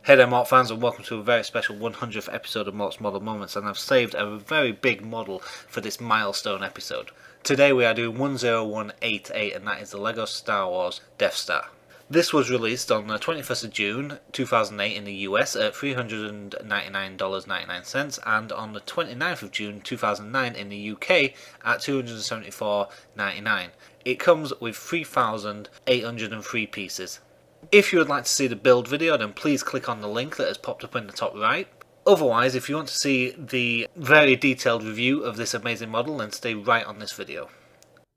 Hey there Mortt fans, and welcome to a very special 100th episode of Mort's Model Moments, and I've saved a very big model for this milestone episode. Today we are doing 10188, and that is the LEGO Star Wars Death Star. This was released on the 21st of June 2008 in the US at $399.99 and on the 29th of June 2009 in the UK at $274.99. It comes with 3,803 pieces. If you would like to see the build video, then please click on the link that has popped up in the top right. Otherwise, if you want to see the very detailed review of this amazing model, then stay right on this video.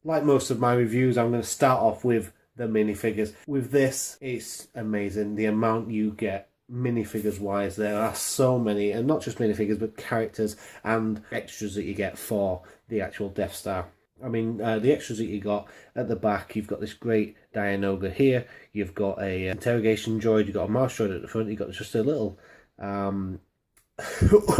Like most of my reviews, I'm going to start off with the minifigures. With this, it's amazing the amount you get minifigures wise. There are so many, and not just minifigures, but characters and extras that you get for the actual Death Star. I mean, the extras that you got at the back, you've got this great Dianoga here, you've got a interrogation droid, you've got a mouse droid at the front, you've got just a little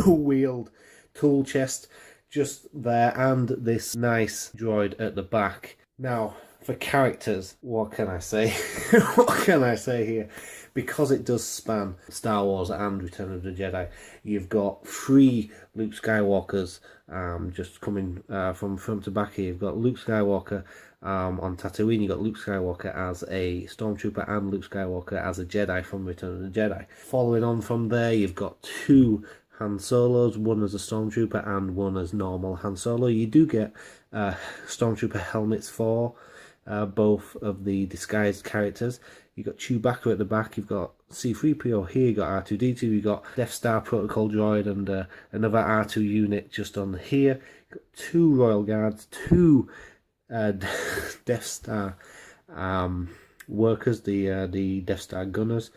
wheeled tool chest just there, and this nice droid at the back. Now, for characters, what can I say? What can I say here? Because it does span Star Wars and Return of the Jedi, you've got 3 Luke Skywalkers just coming from front to back here. You've got Luke Skywalker on Tatooine, you've got Luke Skywalker as a Stormtrooper and Luke Skywalker as a Jedi from Return of the Jedi. Following on from there, you've got 2 Han Solos, one as a Stormtrooper and one as normal Han Solo. You do get Stormtrooper helmets for both of the disguised characters. You've got Chewbacca at the back, you've got C-3PO here, you've got R2-D2, you've got Death Star Protocol droid and another R2 unit just on here. You've got 2 Royal Guards, 2 Death Star workers, the Death Star gunners,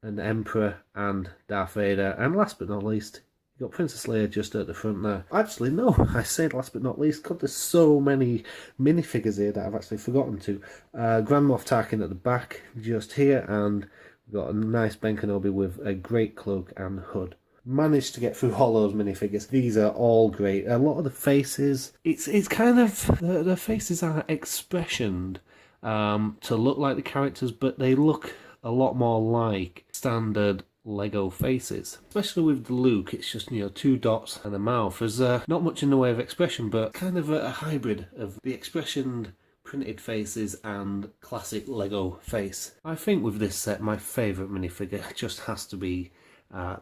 an Emperor and Darth Vader, and last but not least, you've got Princess Leia just at the front there. Actually, no, I said last but not least, because there's so many minifigures here that I've actually forgotten to. Grand Moff Tarkin at the back, just here, and we've got a nice Ben Kenobi with a great cloak and hood. Managed to get through all those minifigures. These are all great. A lot of the faces, it's kind of, the faces are expressioned to look like the characters, but they look a lot more like standard Lego faces. Especially with the Luke, it's just, 2 dots and a mouth. There's not much in the way of expression, but kind of a hybrid of the expression printed faces and classic Lego face. I think with this set, my favourite minifigure just has to be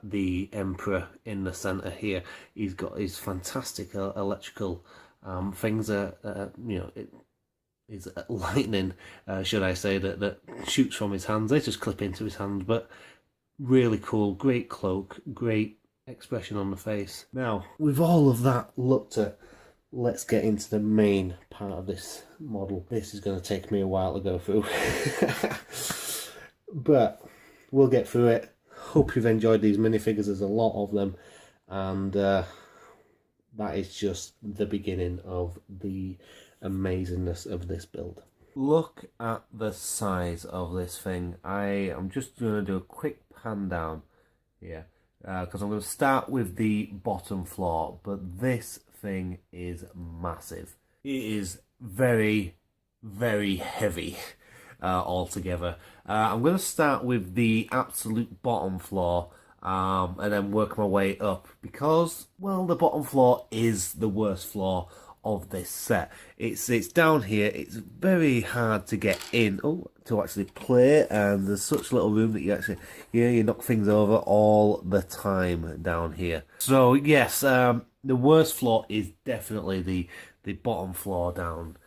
the Emperor in the centre here. He's got his fantastic electrical things, is lightning, should I say, that shoots from his hands. They just clip into his hands, but really cool, great cloak, great expression on the face. Now, with all of that looked at, let's get into the main part of this model. This is going to take me a while to go through, but we'll get through it. Hope you've enjoyed these minifigures. There's a lot of them, and that is just the beginning of the amazingness of this build. Look at the size of this thing. I am just going to do a quick pan down here because I'm going to start with the bottom floor, but this thing is massive. It is very, very heavy altogether. I'm going to start with the absolute bottom floor and then work my way up because, well, the bottom floor is the worst floor of this set. It's down here. It's very hard to get in to actually play, and there's such little room that you knock things over all the time down here. So yes, the worst floor is definitely the bottom floor down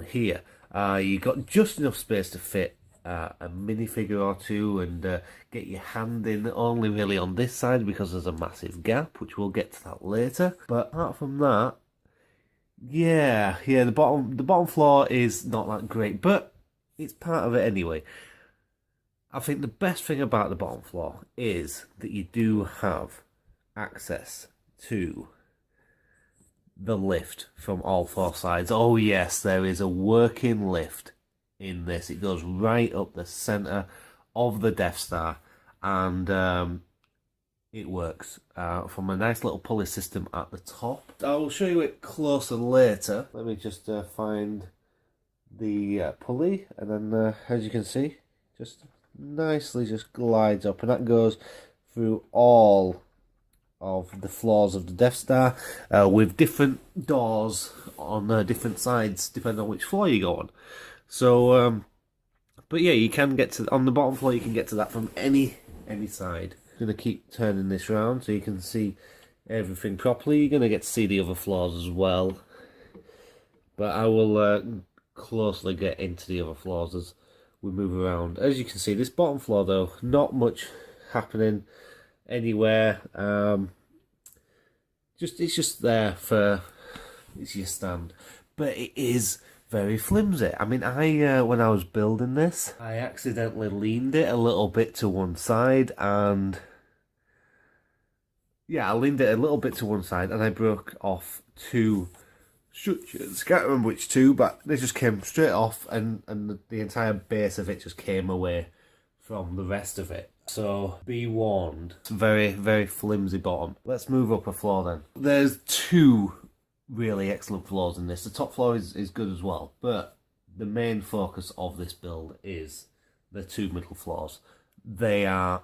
here. You got just enough space to fit a minifigure or two and get your hand in, only really on this side because there's a massive gap, which we'll get to that later. But apart from that, yeah, the bottom floor is not that great, but it's part of it anyway. I think the best thing about the bottom floor is that you do have access to the lift from all 4 sides. Oh yes, there is a working lift in this. It goes right up the center of the Death Star, and it works from a nice little pulley system at the top. I'll show you it closer later. Let me just find the pulley, and then as you can see, just nicely just glides up, and that goes through all of the floors of the Death Star, with different doors on different sides depending on which floor you go on. So, but yeah, you can get to on the bottom floor. You can get to that from any side. I'm gonna keep turning this around so you can see everything properly. You're gonna get to see the other floors as well, but I will closely get into the other floors as we move around. As you can see, this bottom floor though, not much happening anywhere. It's just there for it's your stand, but it is very flimsy. I mean, I when I was building this, I accidentally leaned it a little bit to one side, and yeah, I leaned it a little bit to one side, and I broke off two structures. Can't remember which two, but they just came straight off, and the entire base of it just came away from the rest of it. So be warned, it's very, very flimsy bottom. Let's move up a floor then. There's two really excellent floors in this. The top floor is good as well, but the main focus of this build is the two middle floors. They are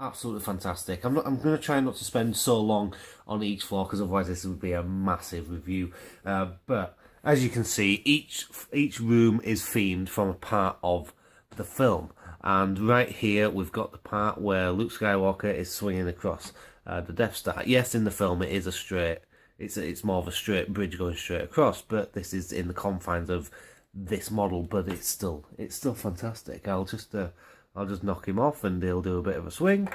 absolutely fantastic. I'm going to try not to spend so long on each floor because otherwise this would be a massive review. But as you can see, each room is themed from a part of the film. And right here we've got the part where Luke Skywalker is swinging across the Death Star. Yes, in the film it is a straight. It's more of a straight bridge going straight across, but this is in the confines of this model. But it's still fantastic. I'll just knock him off and he'll do a bit of a swing.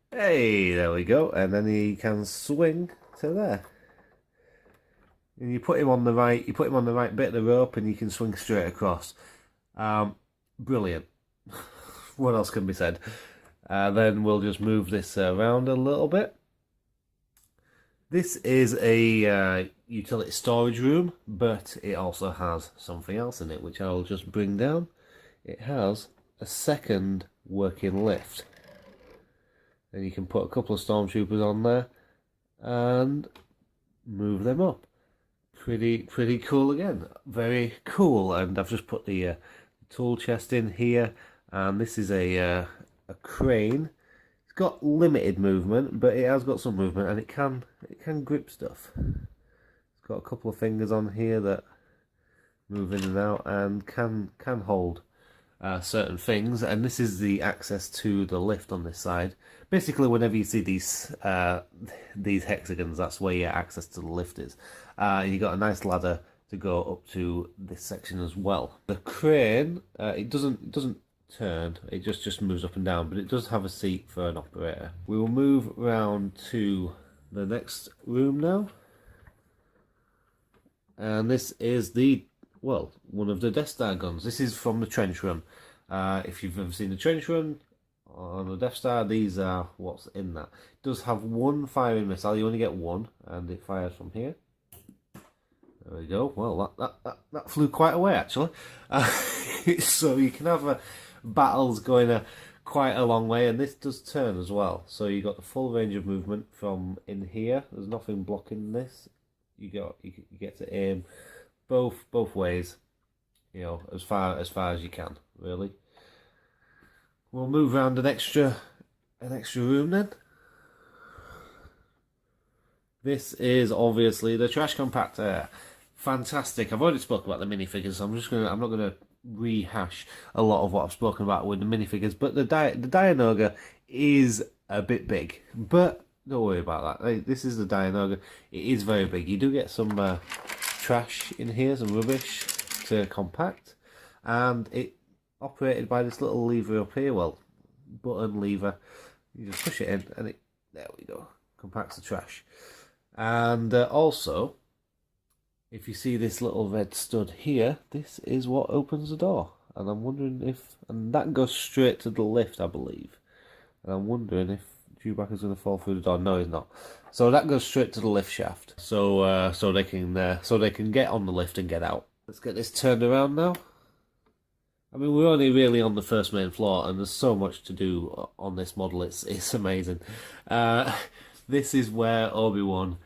Hey, there we go. And then he can swing to there. And you put him on the right bit of the rope and you can swing straight across. Brilliant. What else can be said? Then we'll just move this around a little bit. This is a utility storage room, but it also has something else in it, which I'll just bring down. It has a second working lift. And you can put a couple of stormtroopers on there and move them up. Pretty cool again. Very cool. And I've just put the tool chest in here. And this is a crane. It's got limited movement, but it has got some movement, and it can grip stuff. It's got a couple of fingers on here that move in and out and can hold certain things. And this is the access to the lift on this side. Basically, whenever you see these hexagons, that's where your access to the lift is. You got a nice ladder to go up to this section as well. The crane, it doesn't turn, it just moves up and down, but it does have a seat for an operator. We will move round to the next room now, and this is one of the Death Star guns. This is from the trench run. If you've ever seen the trench run on the Death Star, these are what's in that. It does have one firing missile. You only get one, and it fires from here. There we go. Well, that flew quite away actually. So you can have battles going quite a long way, and this does turn as well. So you got the full range of movement from in here. There's nothing blocking this. You get to aim both ways. You know, as far as you can, really. We'll move around an extra room then. This is obviously the trash compactor. Fantastic. I've already spoken about the minifigures, so I'm not gonna rehash a lot of what I've spoken about with the minifigures, but the Dianoga is a bit big, but don't worry about that. This is the Dianoga. It is very big. You do get some trash in here, some rubbish to compact, and it operated by this little lever up here, button lever. You just push it in and there we go, compacts the trash. And also, if you see this little red stud here, this is what opens the door. And I'm wondering and that goes straight to the lift, I believe. And I'm wondering if Chewbacca's going to fall through the door. No, he's not. So that goes straight to the lift shaft. So they can get on the lift and get out. Let's get this turned around now. I mean, we're only really on the first main floor, and there's so much to do on this model. It's amazing. This is where Obi-Wan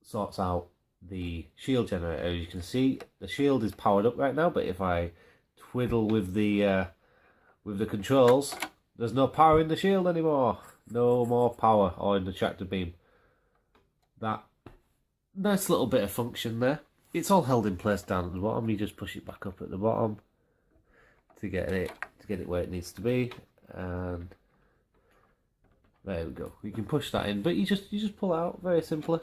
sorts out the shield generator. As you can see, the shield is powered up right now, but if I twiddle with the controls, there's no power in the shield anymore. No more power, or in the tractor beam. That nice little bit of function there. It's all held in place down at the bottom. You just push it back up at the bottom to get it where it needs to be, and there we go. You can push that in, but you just pull it out very simply,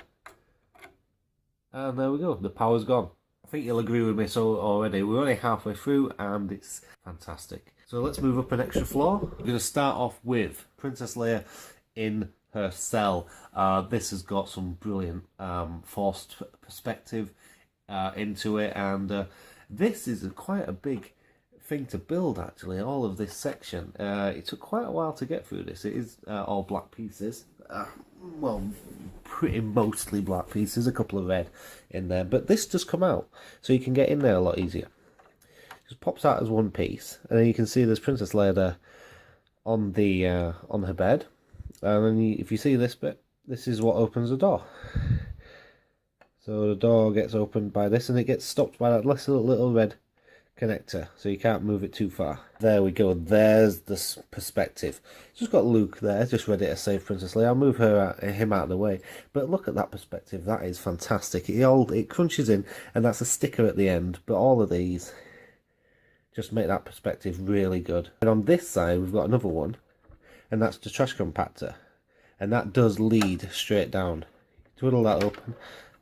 and there we go. The power's gone. I think you'll agree with me so already. We're only halfway through, and it's fantastic. So let's move up an extra floor. We're going to start off with Princess Leia in her cell. This has got some brilliant forced perspective into it, and this is quite a big thing to build, actually. All of this section, it took quite a while to get through this. It is all black pieces, well, pretty mostly black pieces, a couple of red in there, but this does come out, so you can get in there a lot easier. Just pops out as one piece, and then you can see there's Princess Leia there on the on her bed, and then if you see this bit, this is what opens the door. So the door gets opened by this, and it gets stopped by that little red connector, so you can't move it too far. There we go. There's the perspective. Just got Luke there, just ready to save Princess Leia. I'll move him out of the way. But look at that perspective. That is fantastic. It crunches in, and that's a sticker at the end. But all of these just make that perspective really good. And on this side, we've got another one, and that's the trash compactor, and that does lead straight down. Twiddle that open,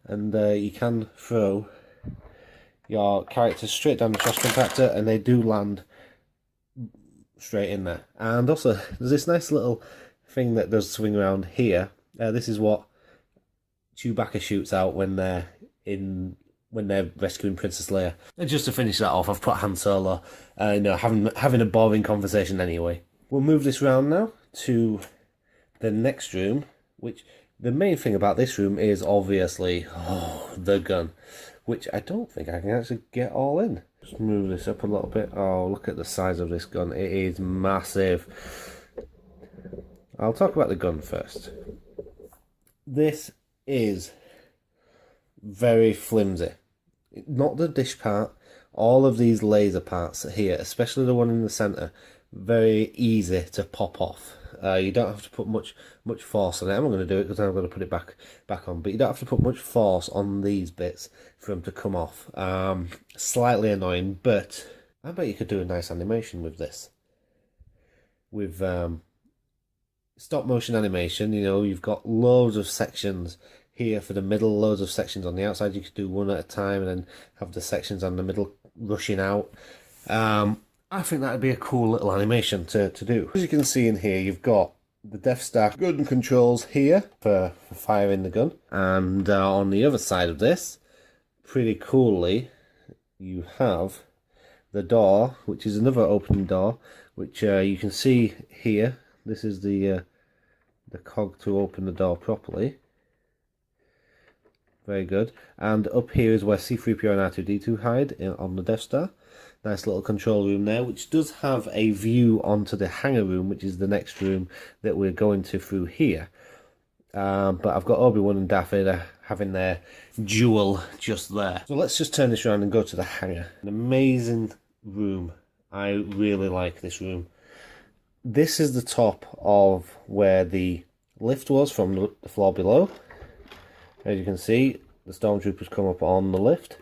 and you can throw your characters straight down the trash compactor, and they do land straight in there. And also, there's this nice little thing that does swing around here. This is what Chewbacca shoots out when they're rescuing Princess Leia. And just to finish that off, I've put Han Solo, having a boring conversation anyway. We'll move this round now to the next room, which the main thing about this room is obviously the gun, which I don't think I can actually get all in. Just move this up a little bit. Oh, look at the size of this gun. It is massive. I'll talk about the gun first. This is very flimsy. Not the dish part. All of these laser parts here, especially the one in the centre, very easy to pop off. You don't have to put much force on it. I'm not going to do it because I'm going to put it back on. But you don't have to put much force on these bits for them to come off. Slightly annoying, but I bet you could do a nice animation with this. With stop motion animation, you've got loads of sections here for the middle, loads of sections on the outside. You could do one at a time and then have the sections on the middle rushing out. I think that would be a cool little animation to do. As you can see in here, you've got the Death Star gun controls here for firing the gun. And on the other side of this, pretty coolly, you have the door, which is another opening door, which you can see here. This is the cog to open the door properly. Very good. And up here is where C-3PO and R2-D2 hide on the Death Star. Nice little control room there, which does have a view onto the hangar room, which is the next room that we're going to through here. But I've got Obi-Wan and Darth Vader having their duel just there. So let's just turn this around and go to the hangar. An amazing room. I really like this room. This is the top of where the lift was from the floor below. As you can see, the stormtroopers come up on the lift.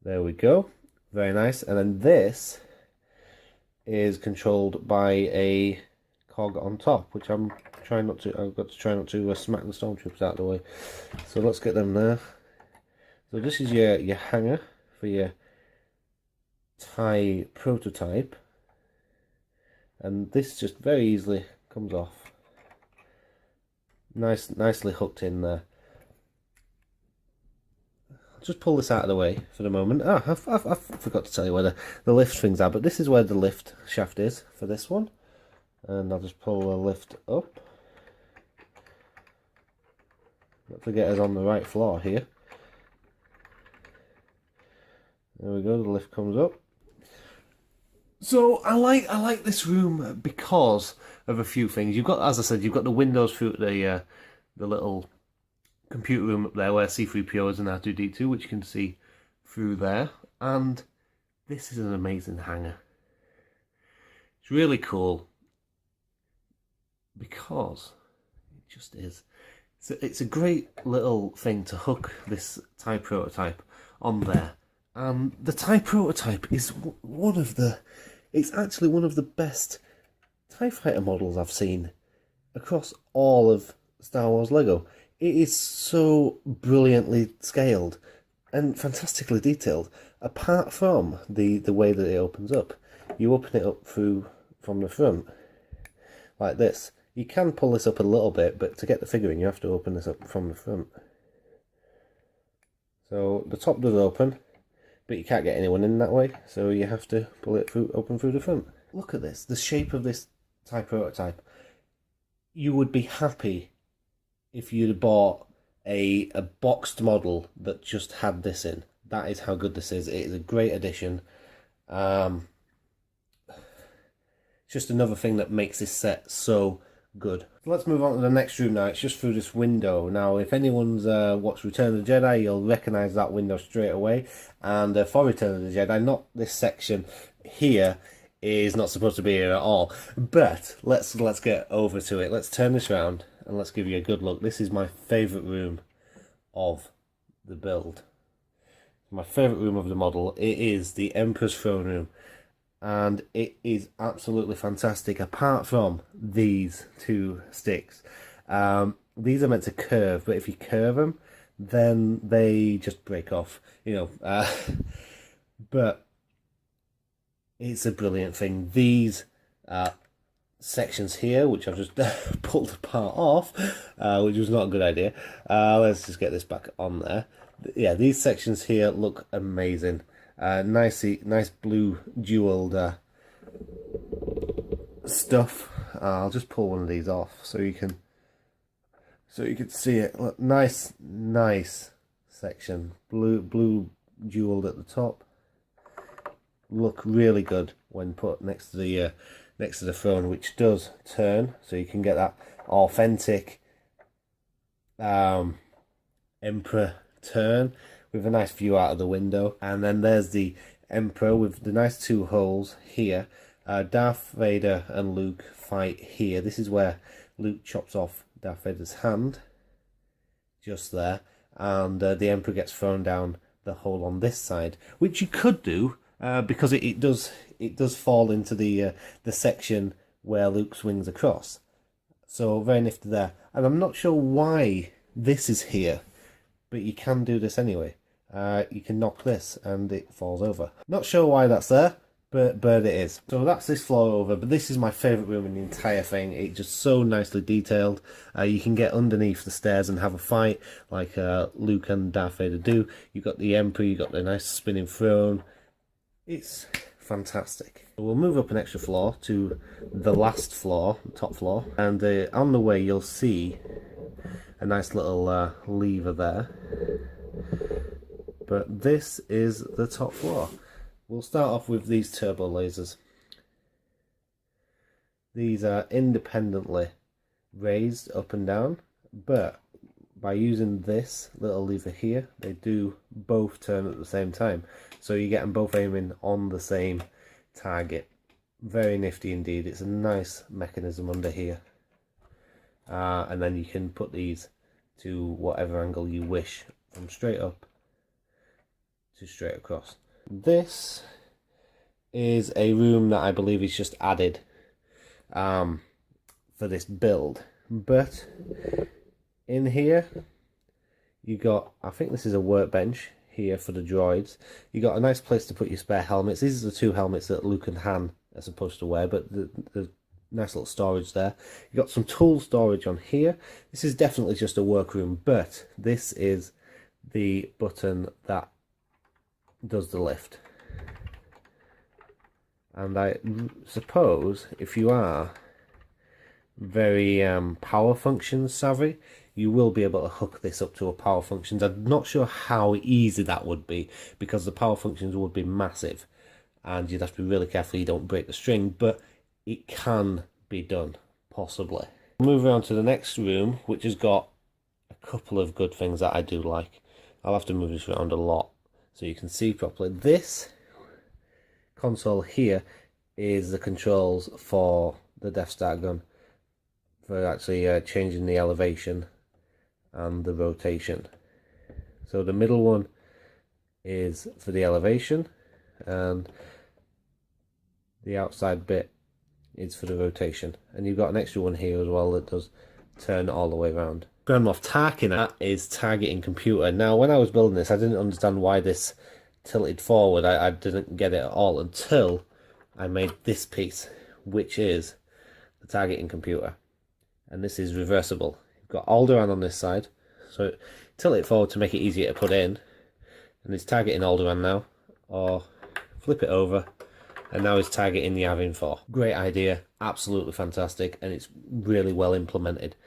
There we go. Very nice. And then this is controlled by a cog on top, which I've got to try not to smack the stormtroopers out of the way. So let's get them there. So this is your hangar for your TIE prototype. And this just very easily comes off. Nicely hooked in there. Just pull this out of the way for the moment. I forgot to tell you where the lift things are, but this is where the lift shaft is for this one. And I'll just pull the lift up. Not to get us on the right floor here. There we go, the lift comes up. So I like this room because of a few things. You've got, as I said, you've got the windows through the little computer room up there where C-3PO is and R2-D2, which you can see through there. And This is an amazing hanger. It's really cool because it just is. It's a great little thing to hook this TIE prototype on there. And the TIE prototype is one of the... It's actually one of the best TIE fighter models I've seen across all of Star Wars Lego. It is so brilliantly scaled and fantastically detailed. Apart from the way that it opens up, you open it up from the front like this. You can pull this up a little bit, but to get the figure in, you have to open this up from the front. So the top does open, but you can't get anyone in that way, so you have to pull it open through the front. Look at this, the shape of this TIE prototype. You would be happy if you'd bought a boxed model that just had this in. That is how good this is. It is a great addition. It's just another thing that makes this set so good. Let's move on to the next room now. It's just through this window. Now, if anyone's watched Return of the Jedi, you'll recognise that window straight away. And for Return of the Jedi, not this section here is not supposed to be here at all. But let's get over to it. Let's turn this around and let's give you a good look. This is my favourite room of the build. My favourite room of the model. It is the Emperor's Throne Room. And it is absolutely fantastic, apart from these two sticks. These are meant to curve, but if you curve them, then they just break off, you know. But it's a brilliant thing. These sections here, which I've just pulled apart off, which was not a good idea. Let's just get this back on there. Yeah, these sections here look amazing. Nice blue jeweled stuff. I'll just pull one of these off so you can see it. Look, nice section. Blue jeweled at the top. Look really good when put next to the throne, which does turn, so you can get that authentic Emperor turn with a nice view out of the window. And then there's the Emperor with the nice two holes here. Darth Vader and Luke fight here. This is where Luke chops off Darth Vader's hand, just there, and the Emperor gets thrown down the hole on this side, which you could do because it does fall into the section where Luke swings across. So very nifty there. And I'm not sure why this is here, but you can do this anyway. You can knock this and it falls over. Not sure why that's there, but it is. So that's this floor over, but this is my favourite room in the entire thing. It's just so nicely detailed. You can get underneath the stairs and have a fight like Luke and Darth Vader do. You've got the Emperor, you've got the nice spinning throne. It's fantastic. We'll move up an extra floor to the last floor, top floor, and on the way you'll see a nice little lever there. But this is the top floor. We'll start off with these turbo lasers. These are independently raised up and down, but by using this little lever here, they do both turn at the same time. So you get them both aiming on the same target. Very nifty indeed. It's a nice mechanism under here. And then you can put these to whatever angle you wish, from straight up to straight across. This is a room that I believe is just added for this build, but in here you got, I think this is a workbench here for the droids. You got a nice place to put your spare helmets. These are the two helmets that Luke and Han are supposed to wear, but the nice little storage there. You got some tool storage on here. This is definitely just a workroom, but this is the button that does the lift. And I suppose if you are very power functions savvy, you will be able to hook this up to a power functions. I'm not sure how easy that would be, because the power functions would be massive and you'd have to be really careful you don't break the string, but it can be done, possibly. Moving on to the next room, which has got a couple of good things that I do like. I'll have to move this around a lot so you can see properly. This console here is the controls for the Death Star gun, for actually changing the elevation and the rotation. So the middle one is for the elevation, and the outside bit is for the rotation. And you've got an extra one here as well that does turn all the way around. Grand Moff Tarkin, that is targeting computer. Now, when I was building this, I didn't understand why this tilted forward. I didn't get it at all until I made this piece, which is the targeting computer. And this is reversible. You've got Alderaan on this side, so tilt it forward to make it easier to put in. And it's targeting Alderaan now, or flip it over, and now it's targeting the Yavin 4. Great idea, absolutely fantastic, and it's really well implemented,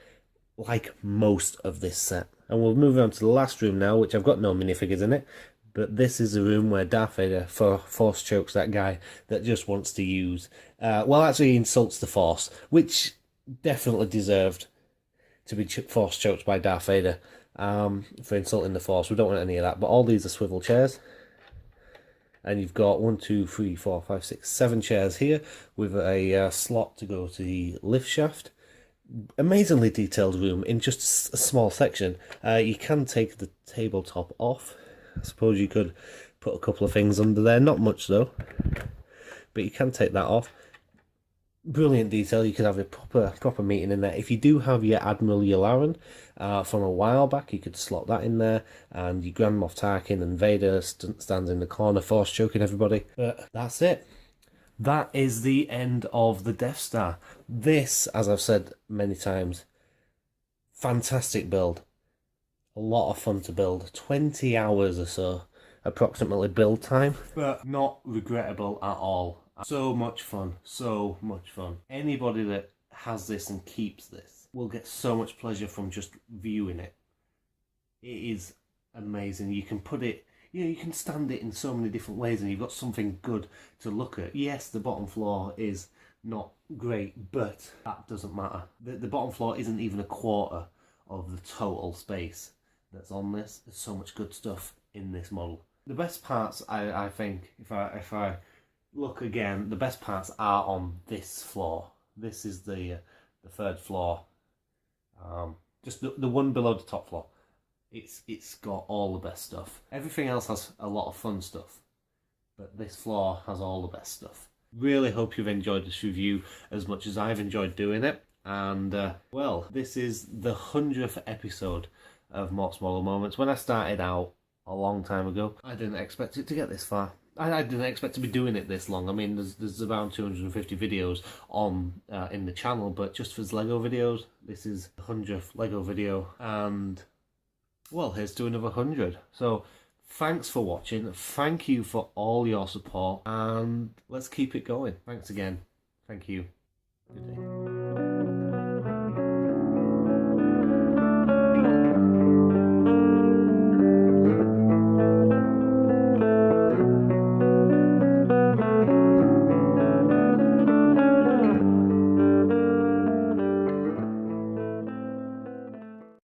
like most of this set. And we'll move on to the last room now, which I've got no minifigures in it, but this is the room where Darth Vader force chokes that guy that just wants to use, well, actually insults the Force, which definitely deserved to be force choked by Darth Vader for insulting the Force. We don't want any of that, but all these are swivel chairs. And you've got 1, 2, 3, 4, 5, 6, 7 chairs here with a slot to go to the lift shaft. Amazingly detailed room in just a small section. You can take the tabletop off. I suppose you could put a couple of things under there, not much though, but you can take that off. Brilliant detail. You could have a proper meeting in there. If you do have your Admiral Yularen from a while back, you could slot that in there, and your Grand Moff Tarkin and Vader stands in the corner force choking everybody. But that's it. That is the end of the Death Star. This, as I've said many times, fantastic build. A lot of fun to build. 20 hours or so, approximately, build time. But not regrettable at all. So much fun. So much fun. Anybody that has this and keeps this will get so much pleasure from just viewing it. It is amazing. You can put it, you can stand it in so many different ways, and you've got something good to look at. Yes, the bottom floor is not great, but that doesn't matter. The bottom floor isn't even a quarter of the total space that's on this. There's so much good stuff in this model. The best parts, I think, if I look again, the best parts are on this floor. This is the third floor, just the one below the top floor. It's got all the best stuff. Everything else has a lot of fun stuff, but this floor has all the best stuff. Really hope you've enjoyed this review as much as I've enjoyed doing it. And well, this is the 100th episode of Mort's Model Moments. When I started out a long time ago, I didn't expect it to get this far. I didn't expect to be doing it this long. I mean, there's around 250 videos on in the channel, but just for Lego videos, this is the 100th Lego video, and well, here's to another 100. So thanks for watching. Thank you for all your support, and let's keep it going. Thanks again. Thank you. Good day.